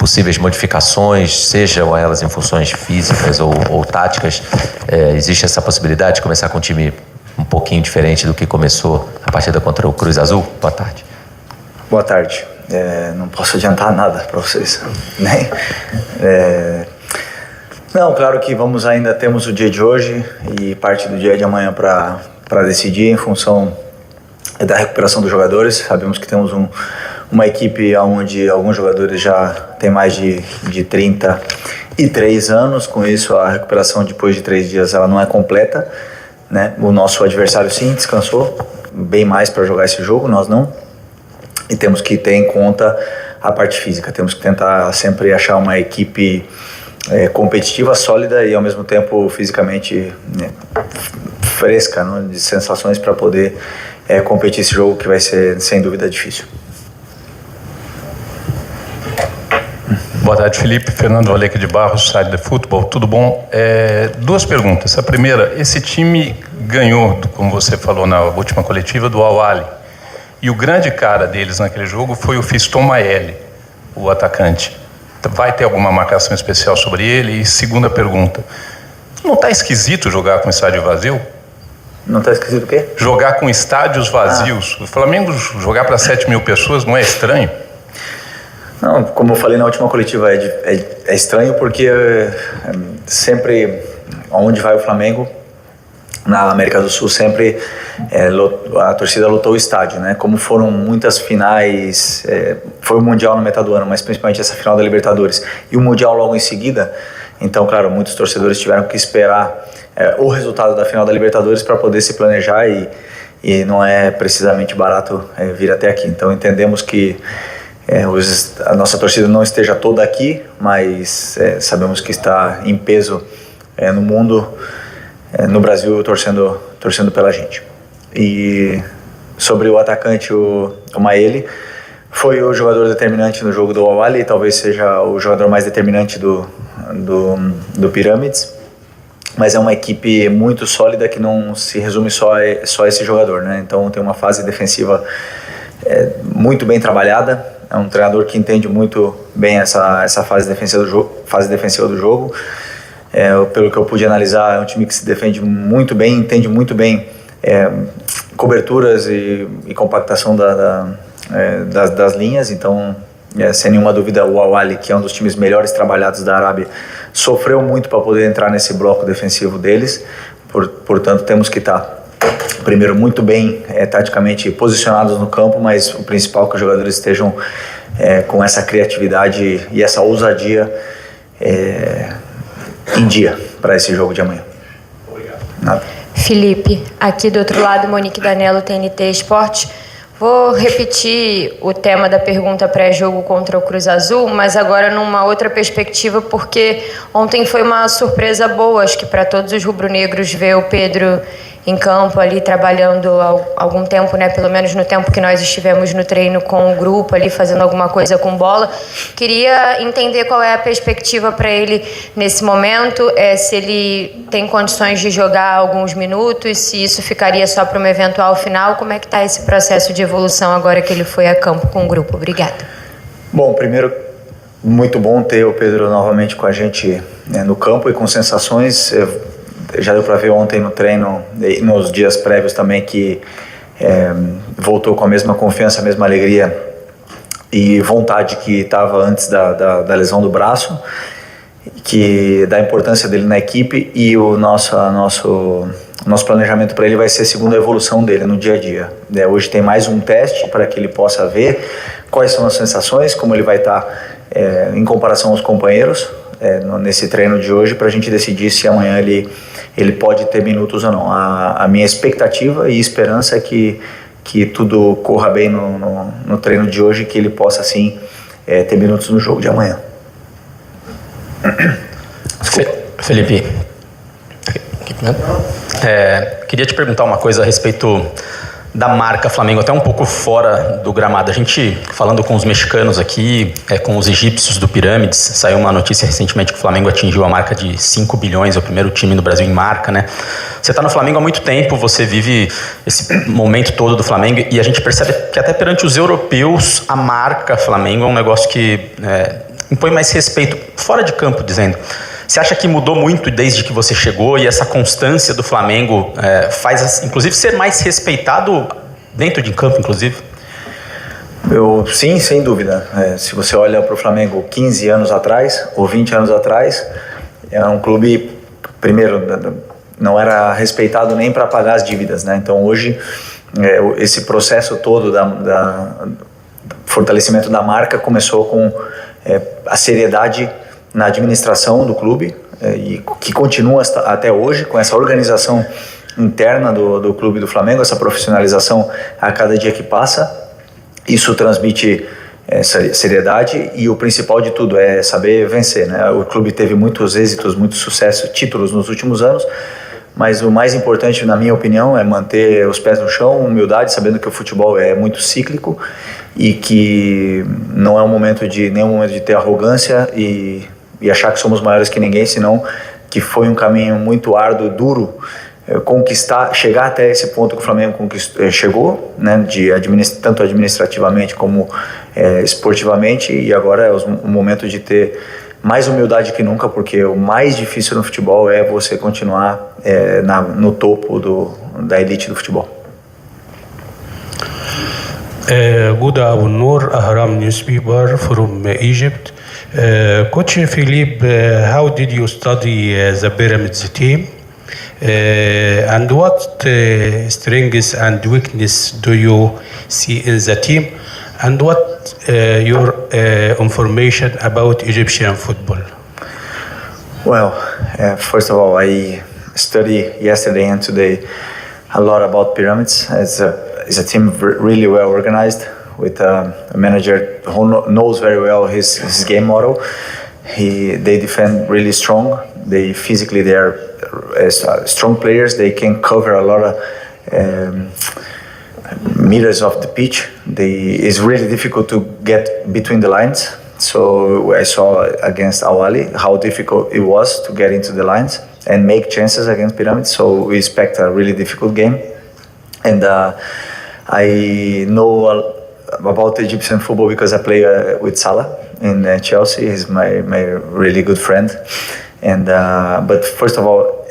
possíveis modificações, sejam elas em funções físicas ou táticas? Existe essa possibilidade de começar com um time um pouquinho diferente do que começou a partida contra o Cruz Azul? Boa tarde. Boa tarde. Não posso adiantar nada para vocês. Não, claro que ainda temos o dia de hoje e parte do dia de amanhã para decidir em função da recuperação dos jogadores. Sabemos que temos uma equipe onde alguns jogadores já têm mais de 33 anos. Com isso, a recuperação depois de 3 dias ela não é completa, né? O nosso adversário sim descansou bem mais para jogar esse jogo, nós não. E temos que ter em conta a parte física. Temos que tentar sempre achar uma equipe competitiva, sólida e ao mesmo tempo fisicamente fresca, né, de sensações para poder competir esse jogo que vai ser sem dúvida difícil. Boa tarde, Felipe. Fernando Valeque de Barros, site de futebol. Tudo bom? 2 perguntas. A primeira, esse time ganhou, como você falou na última coletiva, do Al-Ahly. E o grande cara deles naquele jogo foi o Fiston Maeli, o atacante. Vai ter alguma marcação especial sobre ele? E segunda pergunta, não está esquisito jogar com estádio vazio? Não está esquisito o quê? Jogar com estádios vazios. O Flamengo jogar para 7 mil pessoas não é estranho? Não, como eu falei na última coletiva, é estranho porque sempre, onde vai o Flamengo, na América do Sul, sempre a torcida lotou o estádio, né? Como foram muitas finais, foi o Mundial no metade do ano, mas principalmente essa final da Libertadores e o Mundial logo em seguida. Então, claro, muitos torcedores tiveram que esperar o resultado da final da Libertadores para poder se planejar e não é precisamente barato vir até aqui. Então, entendemos que a nossa torcida não esteja toda aqui, mas sabemos que está em peso no mundo, no Brasil, torcendo pela gente. E sobre o atacante, o Maeli, foi o jogador determinante no jogo do Al-Ahly, talvez seja o jogador mais determinante do Pirâmides, mas é uma equipe muito sólida que não se resume só a esse jogador, né? Então tem uma fase defensiva muito bem trabalhada, é um treinador que entende muito bem essa fase defensiva do jogo. Pelo que eu pude analisar, é um time que se defende muito bem, entende muito bem coberturas e compactação das linhas. Então, sem nenhuma dúvida, o Al-Ahly, que é um dos times melhores trabalhados da Arábia, sofreu muito para poder entrar nesse bloco defensivo deles. Portanto, temos que estar, primeiro, muito bem taticamente posicionados no campo, mas o principal é que os jogadores estejam com essa criatividade e essa ousadia em dia para esse jogo de amanhã. Obrigado. Nada. Felipe, aqui do outro lado, Monique Danello, TNT Esportes. Vou repetir o tema da pergunta pré-jogo contra o Cruz Azul, mas agora numa outra perspectiva, porque ontem foi uma surpresa boa, acho que para todos os rubro-negros, ver o Pedro em campo ali trabalhando há algum tempo, né? Pelo menos no tempo que nós estivemos no treino com o grupo ali, fazendo alguma coisa com bola. Queria entender qual é a perspectiva para ele nesse momento, se ele tem condições de jogar alguns minutos, se isso ficaria só para uma eventual final. Como é que está esse processo de evolução agora que ele foi a campo com o grupo? Obrigada. Bom, primeiro, muito bom ter o Pedro novamente com a gente no campo e com sensações. Já deu para ver ontem no treino e nos dias prévios também que voltou com a mesma confiança, a mesma alegria e vontade que estava antes da lesão do braço, que da importância dele na equipe, e o nosso planejamento para ele vai ser segundo a evolução dele no dia a dia. Hoje tem mais um teste para que ele possa ver quais são as sensações, como ele vai estar em comparação aos companheiros nesse treino de hoje, para a gente decidir se amanhã ele pode ter minutos ou não. A minha expectativa e esperança é que tudo corra bem no treino de hoje, que ele possa sim ter minutos no jogo de amanhã. Felipe, queria te perguntar uma coisa a respeito da marca Flamengo, até um pouco fora do gramado. A gente, falando com os mexicanos aqui, com os egípcios do Pirâmides, saiu uma notícia recentemente que o Flamengo atingiu a marca de 5 bilhões, é o primeiro time no Brasil em marca, né? Você está no Flamengo há muito tempo, você vive esse momento todo do Flamengo, e a gente percebe que até perante os europeus, a marca Flamengo é um negócio que impõe mais respeito fora de campo, dizendo. Você acha que mudou muito desde que você chegou e essa constância do Flamengo faz, inclusive, ser mais respeitado dentro de campo, inclusive? Sim, sem dúvida. Se você olha para o Flamengo 15 anos atrás ou 20 anos atrás, é um clube, primeiro, não era respeitado nem para pagar as dívidas, né? Então hoje, esse processo todo do fortalecimento da marca começou com a seriedade na administração do clube, e que continua até hoje com essa organização interna do clube do Flamengo, essa profissionalização a cada dia que passa. Isso transmite seriedade, e o principal de tudo é saber vencer, né? O clube teve muitos êxitos, muito sucesso, títulos nos últimos anos, mas o mais importante, na minha opinião, é manter os pés no chão, humildade, sabendo que o futebol é muito cíclico e que não é nenhum momento de ter arrogância e achar que somos maiores que ninguém, senão que foi um caminho muito árduo, duro, chegar até esse ponto que o Flamengo chegou, né, tanto administrativamente como esportivamente, e agora é o momento de ter mais humildade que nunca, porque o mais difícil no futebol é você continuar no topo da elite do futebol. Gouda Abu Noor, Ahram newspaper from Egypt. Coach Philippe, how did you study the Pyramids team? And what strengths and weakness do you see in the team? And what your information about Egyptian football? Well, first of all, I studied yesterday and today a lot about Pyramids. It's a team really well organized, with a manager who knows very well his game model. They defend really strong. They are strong players. They can cover a lot of meters of the pitch. It's really difficult to get between the lines. So I saw against Al Ahly how difficult it was to get into the lines and make chances against Pyramids. So we expect a really difficult game. And I know about Egyptian football because I play with Salah in Chelsea. He's my really good friend. And but first of all,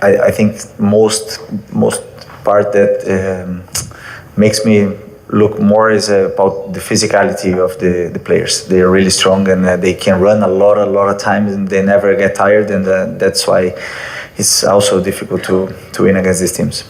I think most part that makes me look more is about the physicality of the players. They are really strong, and they can run a lot of times, and they never get tired, and that's why it's also difficult to win against these teams.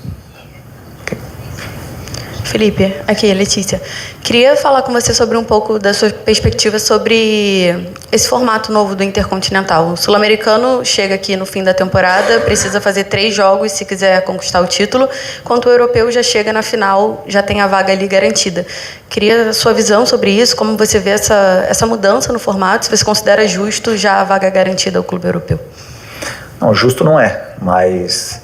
Felipe, aqui é Letícia. Queria falar com você sobre um pouco da sua perspectiva sobre esse formato novo do Intercontinental. O sul-americano chega aqui no fim da temporada, precisa fazer 3 jogos se quiser conquistar o título, enquanto o europeu já chega na final, já tem a vaga ali garantida. Queria a sua visão sobre isso, como você vê essa mudança no formato, se você considera justo já a vaga garantida ao clube europeu. Não, justo não é, mas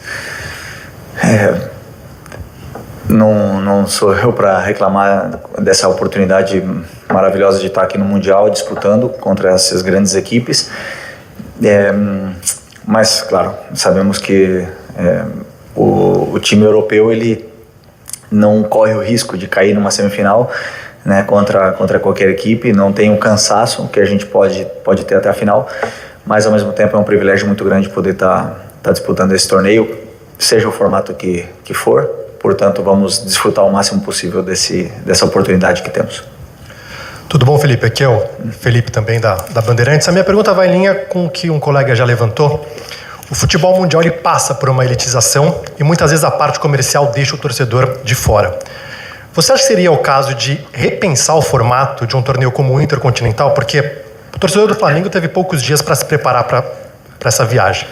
não sou eu para reclamar dessa oportunidade maravilhosa de estar aqui no Mundial disputando contra essas grandes equipes. Mas, claro, sabemos que o time europeu ele não corre o risco de cair numa semifinal, né, contra qualquer equipe. Não tem um cansaço que a gente pode ter até a final, mas ao mesmo tempo é um privilégio muito grande poder estar disputando esse torneio, seja o formato que for. Portanto, vamos desfrutar o máximo possível dessa oportunidade que temos. Tudo bom, Felipe? Aqui é o Felipe também da Bandeirantes. A minha pergunta vai em linha com o que um colega já levantou. O futebol mundial ele passa por uma elitização e muitas vezes a parte comercial deixa o torcedor de fora. Você acha que seria o caso de repensar o formato de um torneio como o Intercontinental? Porque o torcedor do Flamengo teve poucos dias para se preparar para essa viagem.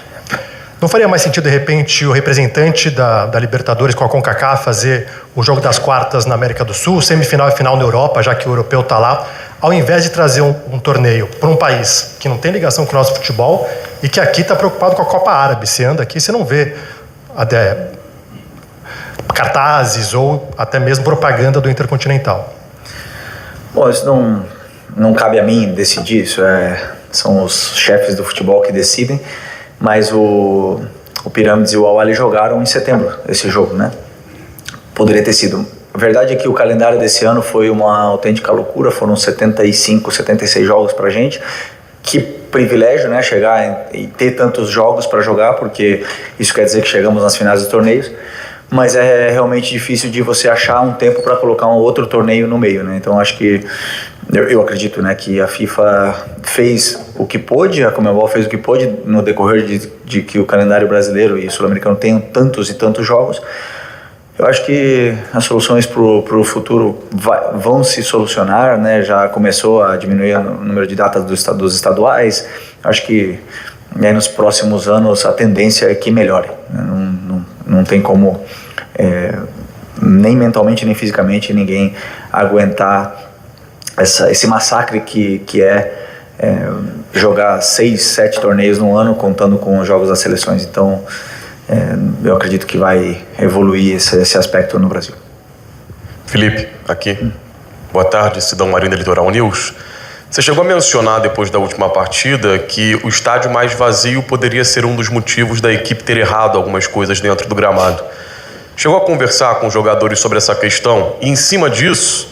Não faria mais sentido, de repente, o representante da Libertadores com a CONCACAF fazer o jogo das quartas na América do Sul, semifinal e final na Europa, já que o europeu está lá, ao invés de trazer um torneio para um país que não tem ligação com o nosso futebol e que aqui está preocupado com a Copa Árabe? Você anda aqui, você não vê cartazes ou até mesmo propaganda do Intercontinental. Bom, isso não cabe a mim decidir, isso são os chefes do futebol que decidem. Mas o Pyramids e o Al Ahly jogaram em setembro esse jogo, né? Poderia ter sido A verdade é que o calendário desse ano foi uma autêntica loucura, foram 75, 76 jogos pra gente. Que privilégio, né, chegar e ter tantos jogos para jogar, porque isso quer dizer que chegamos nas finais dos torneios, mas é realmente difícil de você achar um tempo para colocar um outro torneio no meio, né? Então acho que eu acredito, né, que a FIFA fez o que pôde, a Conmebol fez o que pôde no decorrer de que o calendário brasileiro e sul-americano tenham tantos e tantos jogos. Eu acho que as soluções para o futuro vão se solucionar, né? Já começou a diminuir o número de datas dos estaduais. Acho que nos próximos anos a tendência é que melhore. Não tem como, nem mentalmente nem fisicamente, ninguém aguentar esse massacre que é jogar 6, 7 torneios no ano, contando com os jogos das seleções. Então, eu acredito que vai evoluir esse aspecto no Brasil. Felipe, aqui. Boa tarde, Sidão Marinho da Litoral News. Você chegou a mencionar depois da última partida que o estádio mais vazio poderia ser um dos motivos da equipe ter errado algumas coisas dentro do gramado. Chegou a conversar com os jogadores sobre essa questão e, em cima disso,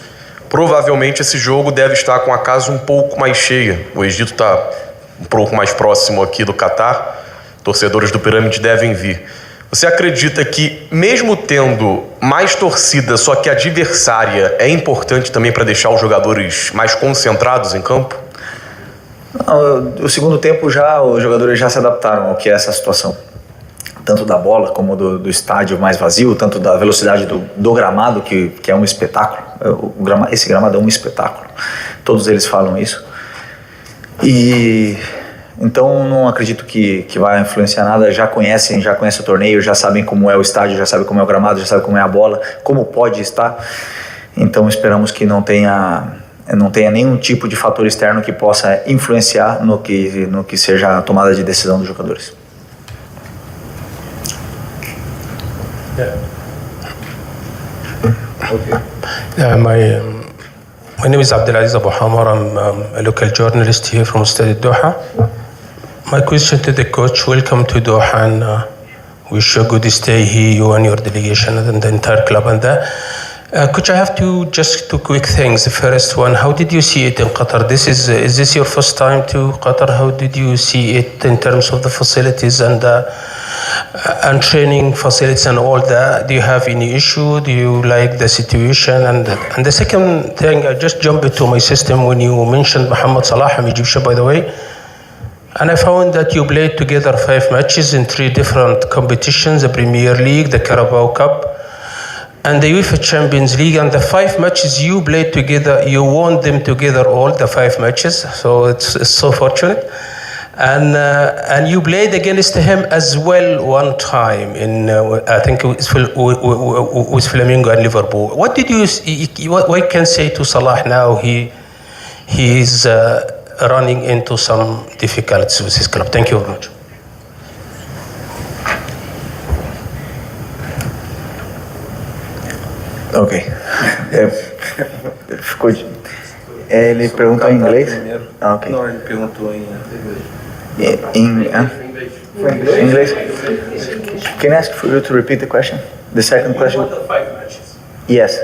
provavelmente esse jogo deve estar com a casa um pouco mais cheia. O Egito está um pouco mais próximo aqui do Catar. Torcedores do Pirâmide devem vir. Você acredita que, mesmo tendo mais torcida, só que adversária, é importante também para deixar os jogadores mais concentrados em campo? O segundo tempo os jogadores já se adaptaram ao que é essa situação. Tanto da bola como do estádio mais vazio, tanto da velocidade do gramado, que é um espetáculo. Esse gramado é um espetáculo. Todos eles falam isso. Então não acredito que vai influenciar nada, já conhecem o torneio, já sabem como é o estádio, já sabem como é o gramado, já sabem como é a bola, como pode estar. Então esperamos que não tenha nenhum tipo de fator externo que possa influenciar no que seja a tomada de decisão dos jogadores. My name is Abdelaziz Abu Hamar. I'm a local journalist here from Stade Doha. My question to the coach, welcome to Doha, and wish you a good stay here, you and your delegation and the entire club. And coach, I have two quick things. The first one, how did you see it in Qatar? Is this your first time to Qatar? How did you see it in terms of the facilities and training facilities and all that? Do you have any issue? Do you like the situation? And the second thing, I just jumped into my system when you mentioned Mohamed Salah. I'm Egyptian, by the way. And I found that you played together 5 matches in 3 different competitions, the Premier League, the Carabao Cup, and the UEFA Champions League. And the 5 matches you played together, you won them together, all the 5 matches. So it's so fortunate. And you played against him as well one time in, I think it was with Flamengo and Liverpool. What did you can say to Salah now? He's running into some difficulties with his club. Thank you very much. Ok. Ele perguntou em inglês? Ah, ok. Não, ele perguntou em inglês. Can I ask for you to repeat the question? The second question? Yes.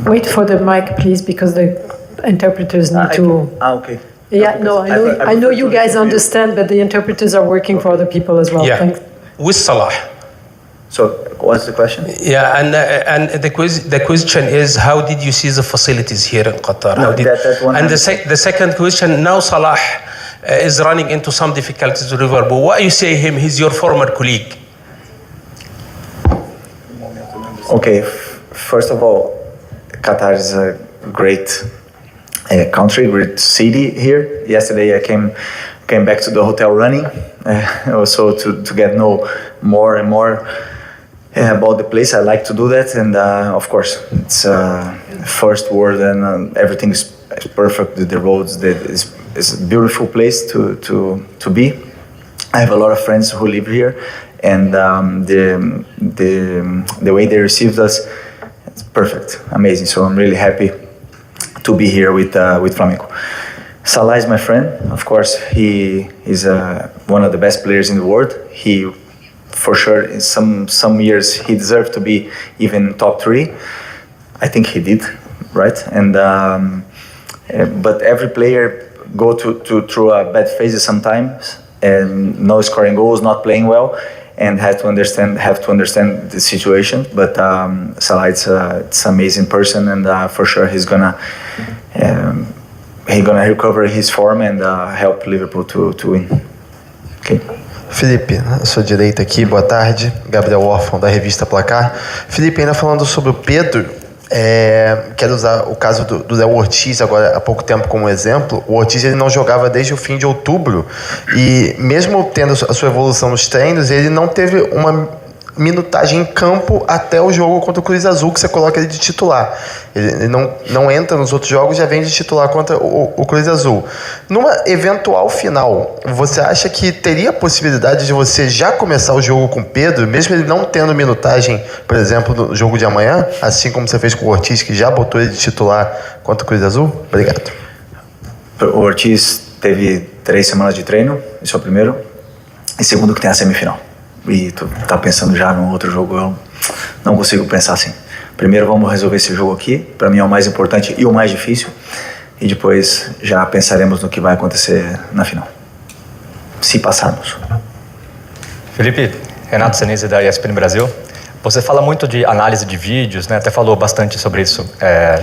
Wait for the mic, please, because the interpreters need to... Okay. Yeah, no, I know you guys understand, but the interpreters are working for other people as well. Yeah. Thanks. With Salah. So, what's the question? Yeah, and the question is, how did you see the facilities here in Qatar? No, that one. And the second question, now Salah is running into some difficulties with Liverpool. What you say him? He's your former colleague. Okay, first of all, Qatar is a great country, great city here. Yesterday I came back to the hotel running, also to get know more and more about the place. I like to do that, and of course it's first world, and everything is perfect. The roads, it's a beautiful place to be. I have a lot of friends who live here, and the way they received us, it's perfect, amazing. So I'm really happy to be here with Flamengo. Salah is my friend. Of course, he is one of the best players in the world. He for sure, in some years he deserved to be even top 3. I think he did, right? And but every player go through a bad phases sometimes, and no scoring goals, not playing well, and have to understand the situation. But Salah, it's an amazing person, and for sure he's gonna recover his form and help Liverpool to win. Okay. Felipe, à sua direita aqui, boa tarde. Gabriel Órfão, da revista Placar. Felipe, ainda falando sobre o Pedro, quero usar o caso do Léo Ortiz agora há pouco tempo como exemplo. O Ortiz ele não jogava desde o fim de outubro e mesmo tendo a sua evolução nos treinos, ele não teve uma minutagem em campo até o jogo contra o Cruz Azul, que você coloca ele de titular. Ele não entra nos outros jogos, já vem de titular contra o Cruz Azul. Numa eventual final, você acha que teria a possibilidade de você já começar o jogo com o Pedro, mesmo ele não tendo minutagem, por exemplo, no jogo de amanhã, assim como você fez com o Ortiz, que já botou ele de titular contra o Cruz Azul? Obrigado. O Ortiz teve 3 semanas de treino, isso é o primeiro. E segundo, que tem a semifinal. E tu tá pensando já no outro jogo, eu não consigo pensar assim. Primeiro vamos resolver esse jogo aqui, para mim é o mais importante e o mais difícil, e depois já pensaremos no que vai acontecer na final, se passarmos. Felipe, Renato Senise da ESPN Brasil. Você fala muito de análise de vídeos, né? Até falou bastante sobre isso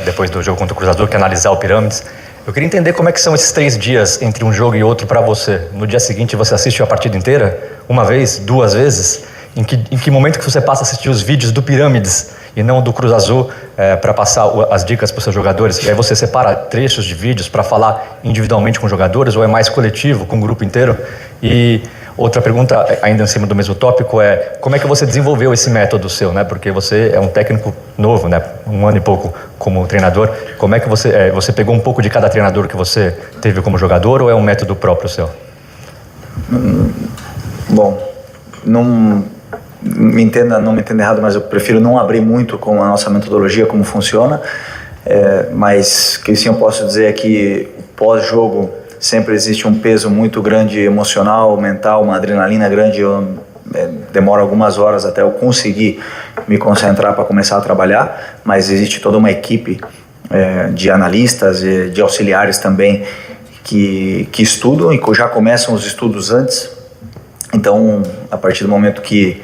depois do jogo contra o Cruz Azul, que é analisar o Pirâmides. Eu queria entender como é que são esses 3 dias entre um jogo e outro para você. No dia seguinte você assiste a partida inteira? Uma vez? 2 vezes? Em que momento que você passa a assistir os vídeos do Pirâmides e não do Cruz Azul para passar as dicas para os seus jogadores? E aí você separa trechos de vídeos para falar individualmente com os jogadores ou é mais coletivo, com o grupo inteiro? E outra pergunta, ainda em cima do mesmo tópico, é como é que você desenvolveu esse método seu, né? Porque você é um técnico novo, né? 1 ano e pouco como treinador. Como é que você pegou um pouco de cada treinador que você teve como jogador ou é um método próprio seu? Bom, não me entenda errado, mas eu prefiro não abrir muito com a nossa metodologia, como funciona. Mas que sim eu posso dizer é que pós-jogo sempre existe um peso muito grande emocional, mental, uma adrenalina grande. Eu demoro algumas horas até eu conseguir me concentrar para começar a trabalhar, mas existe toda uma equipe de analistas e de auxiliares também que estudam e já começam os estudos antes. Então, a partir do momento que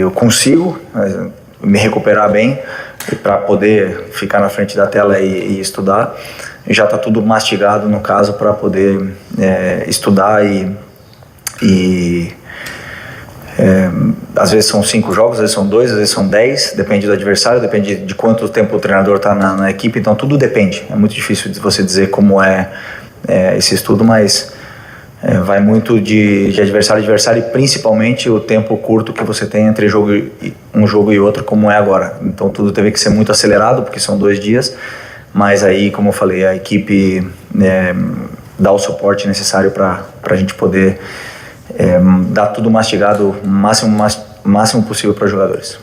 eu consigo me recuperar bem para poder ficar na frente da tela e estudar, já está tudo mastigado no caso para poder estudar e às vezes são 5 jogos, às vezes são 2, às vezes são 10, depende do adversário, depende de quanto tempo o treinador está na equipe, então tudo depende. É muito difícil de você dizer como é esse estudo, mas vai muito de adversário a adversário e principalmente o tempo curto que você tem entre um jogo e outro, como é agora. Então tudo teve que ser muito acelerado, porque são 2 dias, mas aí, como eu falei, a equipe dá o suporte necessário para a gente poder dar tudo mastigado o máximo possível para os jogadores.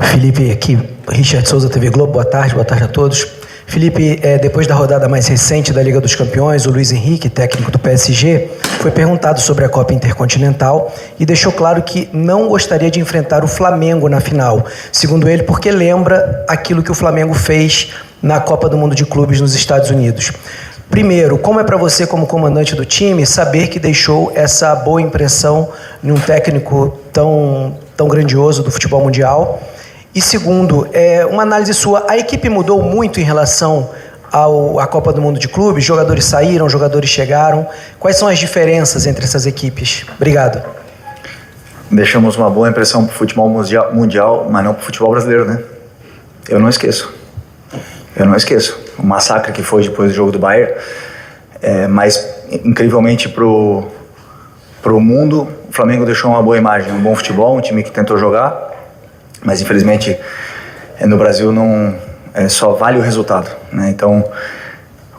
Felipe, aqui, Richard Souza, TV Globo, boa tarde a todos. Felipe, depois da rodada mais recente da Liga dos Campeões, o Luiz Henrique, técnico do PSG, foi perguntado sobre a Copa Intercontinental e deixou claro que não gostaria de enfrentar o Flamengo na final, segundo ele, porque lembra aquilo que o Flamengo fez na Copa do Mundo de Clubes nos Estados Unidos. Primeiro, como é para você, como comandante do time, saber que deixou essa boa impressão em um técnico tão grandioso do futebol mundial? E segundo, uma análise sua, a equipe mudou muito em relação à Copa do Mundo de Clubes? Jogadores saíram, jogadores chegaram. Quais são as diferenças entre essas equipes? Obrigado. Deixamos uma boa impressão para o futebol mundial, mas não para o futebol brasileiro, né? Eu não esqueço. O massacre que foi depois do jogo do Bayern. Mas, incrivelmente, para o mundo, o Flamengo deixou uma boa imagem. Um bom futebol, um time que tentou jogar. Mas, infelizmente, no Brasil só vale o resultado, né? Então,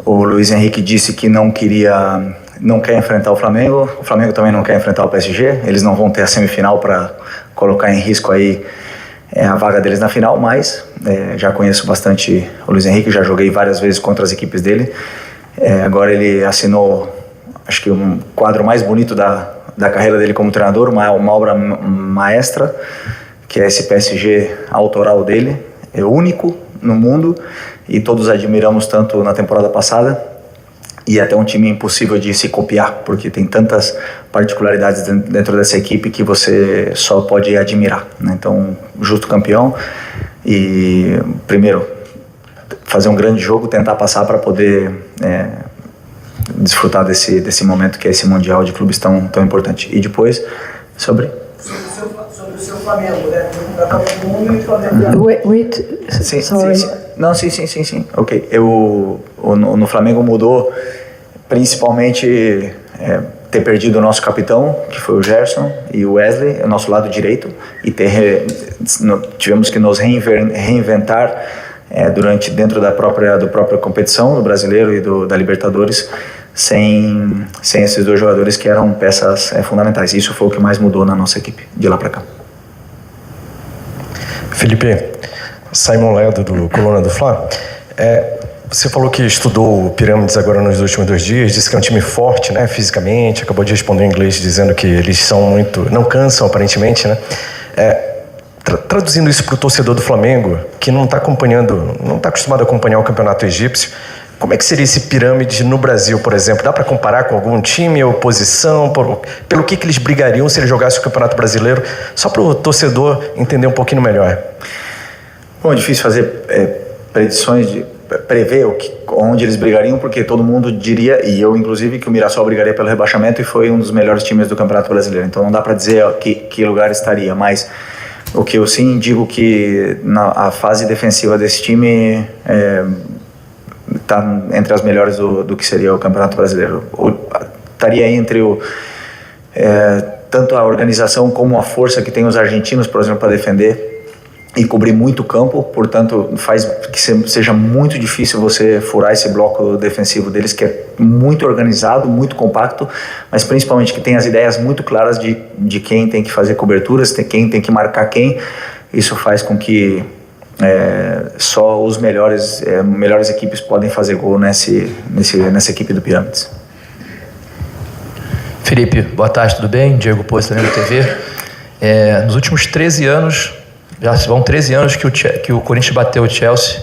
o Luiz Henrique disse que não quer enfrentar o Flamengo também não quer enfrentar o PSG, eles não vão ter a semifinal para colocar em risco aí a vaga deles na final, mas já conheço bastante o Luiz Henrique, já joguei várias vezes contra as equipes dele. Agora ele assinou, acho que um quadro mais bonito da carreira dele como treinador, uma obra maestra, que é esse PSG autoral dele, é único no mundo e todos admiramos tanto na temporada passada, e até um time impossível de se copiar, porque tem tantas particularidades dentro dessa equipe que você só pode admirar, né? Então, justo campeão e, primeiro, fazer um grande jogo, tentar passar para poder desfrutar desse momento que é esse Mundial de Clubes tão importante. E depois, sobre o seu Flamengo, né? Da Copa do Mundo e Flamengo. Wait, sorry. Sim. Ok. No Flamengo mudou principalmente ter perdido o nosso capitão, que foi o Gerson, e o Wesley, o nosso lado direito, e tivemos que nos reinventar dentro da própria competição, do Brasileiro e da Libertadores, sem esses dois jogadores que eram peças fundamentais. Isso foi o que mais mudou na nossa equipe, de lá para cá. Felipe, Simon Ledo, do Coluna do Fla. Você falou que estudou o Pirâmides agora nos últimos 2 dias, disse que é um time forte, né, fisicamente, acabou de responder em inglês dizendo que eles são muito... não cansam, aparentemente, né? Traduzindo isso para o torcedor do Flamengo, que não está acostumado a acompanhar o campeonato egípcio, como é que seria esse Pirâmides no Brasil, por exemplo? Dá para comparar com algum time, oposição, pelo que eles brigariam se eles jogassem o Campeonato Brasileiro? Só para o torcedor entender um pouquinho melhor. Bom, é difícil fazer predições, prever onde eles brigariam, porque todo mundo diria, e eu inclusive, que o Mirassol brigaria pelo rebaixamento e foi um dos melhores times do Campeonato Brasileiro. Então não dá para dizer que lugar estaria, mas o que eu sim digo que a fase defensiva desse time está entre as melhores do que seria o Campeonato Brasileiro. Estaria entre tanto a organização como a força que tem os argentinos, por exemplo, para defender e cobrir muito campo, portanto faz que seja muito difícil você furar esse bloco defensivo deles, que é muito organizado, muito compacto, mas principalmente que tem as ideias muito claras de quem tem que fazer coberturas, quem tem que marcar quem. Isso faz com que só os melhores equipes podem fazer gol nessa equipe do Pirâmides. Felipe, boa tarde, tudo bem? Diego Posto, da TV. Nos últimos 13 anos, já vão 13 anos que o Corinthians bateu o Chelsea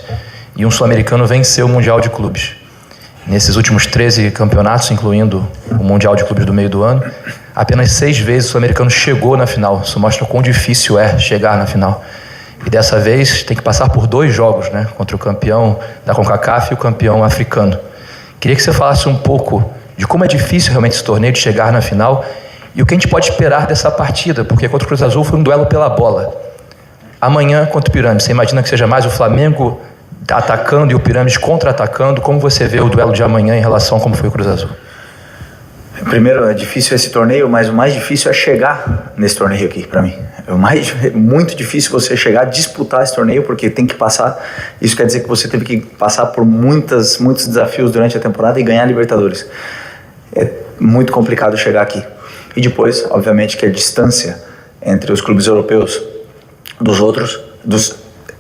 e um sul-americano venceu o Mundial de Clubes. Nesses últimos 13 campeonatos, incluindo o Mundial de Clubes do meio do ano, apenas 6 vezes o sul-americano chegou na final. Isso mostra o quão difícil é chegar na final. E dessa vez tem que passar por 2 jogos, né? Contra o campeão da CONCACAF e o campeão africano. Queria que você falasse um pouco de como é difícil realmente esse torneio de chegar na final e o que a gente pode esperar dessa partida, porque contra o Cruz Azul foi um duelo pela bola. Amanhã contra o Pirâmides, você imagina que seja mais o Flamengo atacando e o Pirâmides contra-atacando? Como você vê o duelo de amanhã em relação a como foi o Cruz Azul? Primeiro, é difícil esse torneio, mas o mais difícil é chegar nesse torneio aqui, para mim. É muito difícil você chegar a disputar esse torneio, porque tem que passar. Isso quer dizer que você teve que passar por muitos desafios durante a temporada e ganhar a Libertadores. É muito complicado chegar aqui. E depois, obviamente, que a distância entre os clubes europeus dos outros,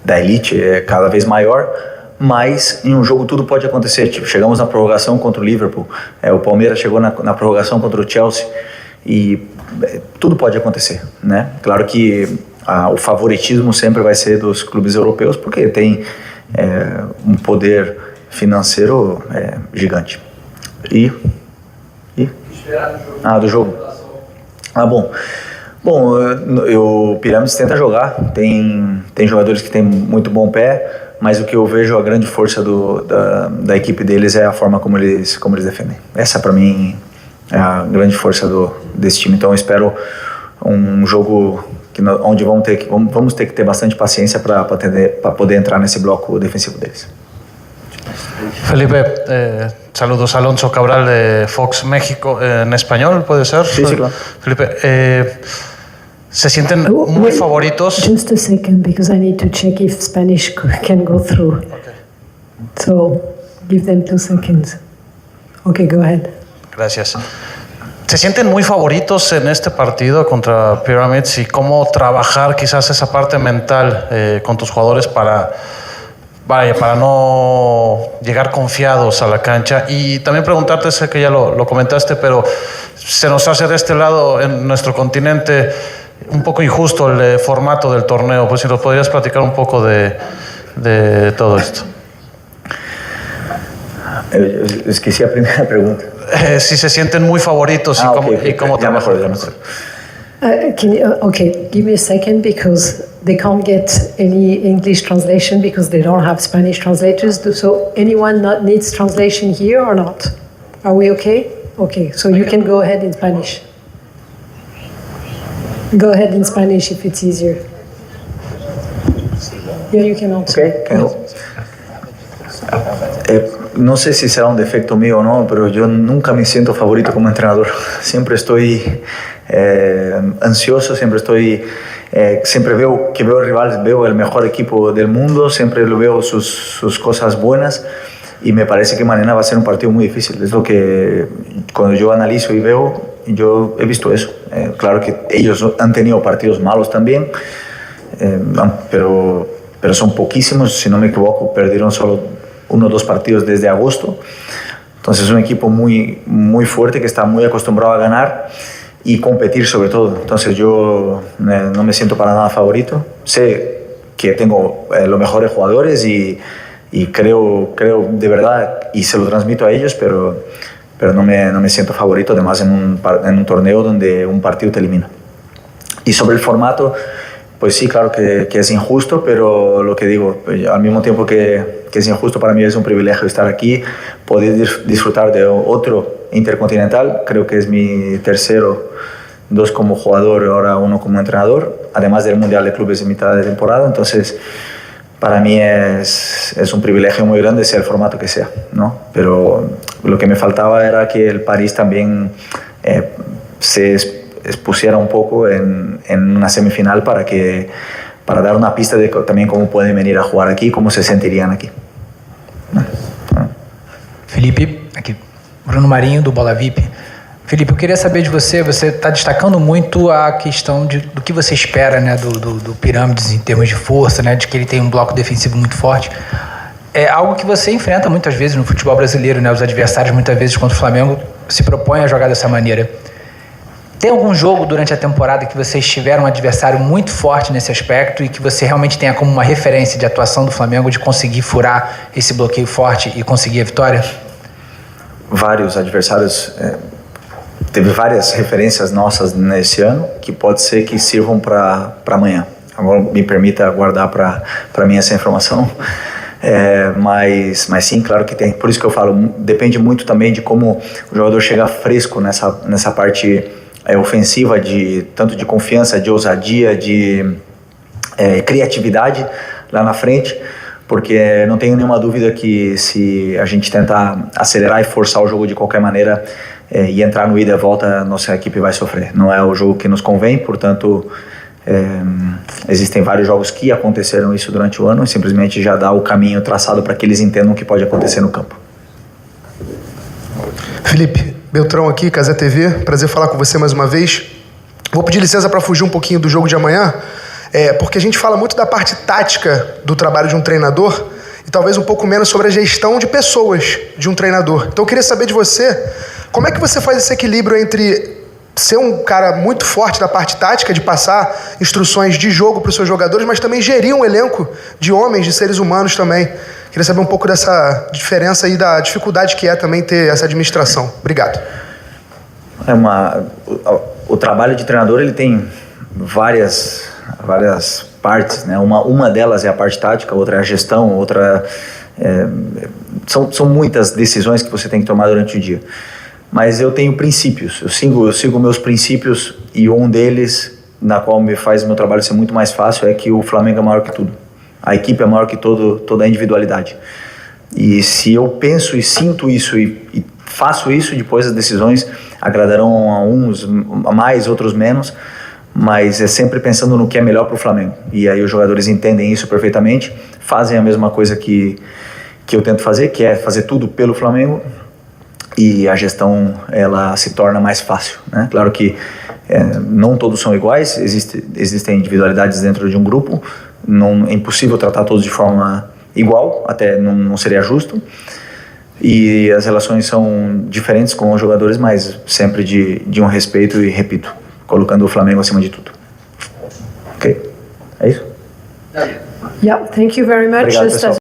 da elite, é cada vez maior, mas em um jogo tudo pode acontecer. Tipo, chegamos na prorrogação contra o Liverpool, o Palmeiras chegou na prorrogação contra o Chelsea, e tudo pode acontecer, né? Claro que o favoritismo sempre vai ser dos clubes europeus, porque tem um poder financeiro gigante. Do jogo. Bom, o Pirâmides tenta jogar, tem jogadores que têm muito bom pé, mas o que eu vejo, a grande força da equipe deles é a forma como eles defendem. Essa, para mim, é a grande força desse time. Então eu espero um jogo onde vamos ter que ter bastante paciência para poder entrar nesse bloco defensivo deles. Felipe, saludos, Alonso Cabral de Fox México, en español, ¿puede ser? Sí, claro. Felipe, ¿se sienten muy favoritos? Just a second, because I need to check if Spanish can go through. Okay. So, give them 2 seconds. Okay, go ahead. Gracias. ¿Se sienten muy favoritos en este partido contra Pyramids y cómo trabajar quizás esa parte mental con tus jugadores para vaya, para no llegar confiados a la cancha. Y también preguntarte, sé que ya lo comentaste, pero se nos hace de este lado, en nuestro continente, un poco injusto el formato del torneo. Pues si nos podrías platicar un poco de todo esto. Esqueci a primeira pergunta. Si se sienten muy favoritos y cómo ya mejor. Okay, give me a second because they can't get any English translation because they don't have Spanish translators. So anyone not needs translation here or not? Are we okay? Okay, so you can go ahead in Spanish. Go ahead in Spanish if it's easier. Yeah, you can answer. No sé si será un defecto mío o no, pero yo nunca me siento favorito como entrenador. Siempre estoy ansioso, siempre veo el rival, veo el mejor equipo del mundo, siempre lo veo sus cosas buenas y me parece que mañana va a ser un partido muy difícil. Es lo que cuando yo analizo y veo, yo he visto eso. Claro que ellos han tenido partidos malos también, pero son poquísimos, si no me equivoco, perdieron solo 1 o 2 partidos desde agosto. Entonces es un equipo muy, muy fuerte que está muy acostumbrado a ganar y competir sobre todo. Entonces yo no me siento para nada favorito. Sé que tengo los mejores jugadores y creo de verdad y se lo transmito a ellos, pero no me siento favorito, además en un torneo donde un partido te elimina. Y sobre el formato, pues sí, claro que es injusto, pero lo que digo, al mismo tiempo que es injusto, para mí es un privilegio estar aquí, poder disfrutar de otro Intercontinental. Creo que es mi tercero, 2 como jugador, ahora 1 como entrenador, además del Mundial de Clubes en mitad de temporada. Entonces, para mí es un privilegio muy grande, sea el formato que sea, ¿no? Pero lo que me faltaba era que el París también se expusiera un poco en una semifinal para dar una pista de también cómo pueden venir a jugar aquí, cómo se sentirían aquí. Felipe, aqui, Bruno Marinho, do Bola VIP. Felipe, eu queria saber de você, você está destacando muito a questão do que você espera, né, do Pirâmides em termos de força, né, de que ele tem um bloco defensivo muito forte. É algo que você enfrenta muitas vezes no futebol brasileiro, né, os adversários muitas vezes contra o Flamengo se propõem a jogar dessa maneira. Tem algum jogo durante a temporada que vocês tiveram um adversário muito forte nesse aspecto e que você realmente tenha como uma referência de atuação do Flamengo de conseguir furar esse bloqueio forte e conseguir a vitória? Vários adversários, teve várias referências nossas nesse ano que pode ser que sirvam para amanhã. Agora me permita guardar para mim essa informação. Mas sim, claro que tem. Por isso que eu falo, depende muito também de como o jogador chega fresco nessa parte ofensiva, tanto de confiança, de ousadia, de criatividade lá na frente, porque não tenho nenhuma dúvida que se a gente tentar acelerar e forçar o jogo de qualquer maneira e entrar no ida e volta, nossa equipe vai sofrer. Não é o jogo que nos convém, portanto existem vários jogos que aconteceram isso durante o ano e simplesmente já dá o caminho traçado para que eles entendam o que pode acontecer no campo. Felipe, Beltrão aqui, Cazé TV, prazer falar com você mais uma vez. Vou pedir licença para fugir um pouquinho do jogo de amanhã, porque a gente fala muito da parte tática do trabalho de um treinador e talvez um pouco menos sobre a gestão de pessoas de um treinador. Então eu queria saber de você, como é que você faz esse equilíbrio entre ser um cara muito forte na parte tática, de passar instruções de jogo para os seus jogadores, mas também gerir um elenco de homens, de seres humanos também. Queria saber um pouco dessa diferença e da dificuldade que é também ter essa administração. Obrigado. O trabalho de treinador ele tem várias partes, né? Uma delas é a parte tática, outra é a gestão, outra são muitas decisões que você tem que tomar durante o dia. Mas eu tenho princípios, eu sigo meus princípios e um deles, na qual me faz meu trabalho ser muito mais fácil, é que o Flamengo é maior que tudo. A equipe é maior que toda a individualidade. E se eu penso e sinto isso e faço isso, depois as decisões agradarão a uns mais, outros menos, mas é sempre pensando no que é melhor para o Flamengo. E aí os jogadores entendem isso perfeitamente, fazem a mesma coisa que eu tento fazer, que é fazer tudo pelo Flamengo, e a gestão ela se torna mais fácil, né? Claro que não todos são iguais, existem individualidades dentro de um grupo, não é impossível tratar todos de forma igual, até não seria justo. E as relações são diferentes com os jogadores, mas sempre de um respeito e, repito, colocando o Flamengo acima de tudo. Ok? É isso? Yeah, thank you very much. Obrigado, pessoal.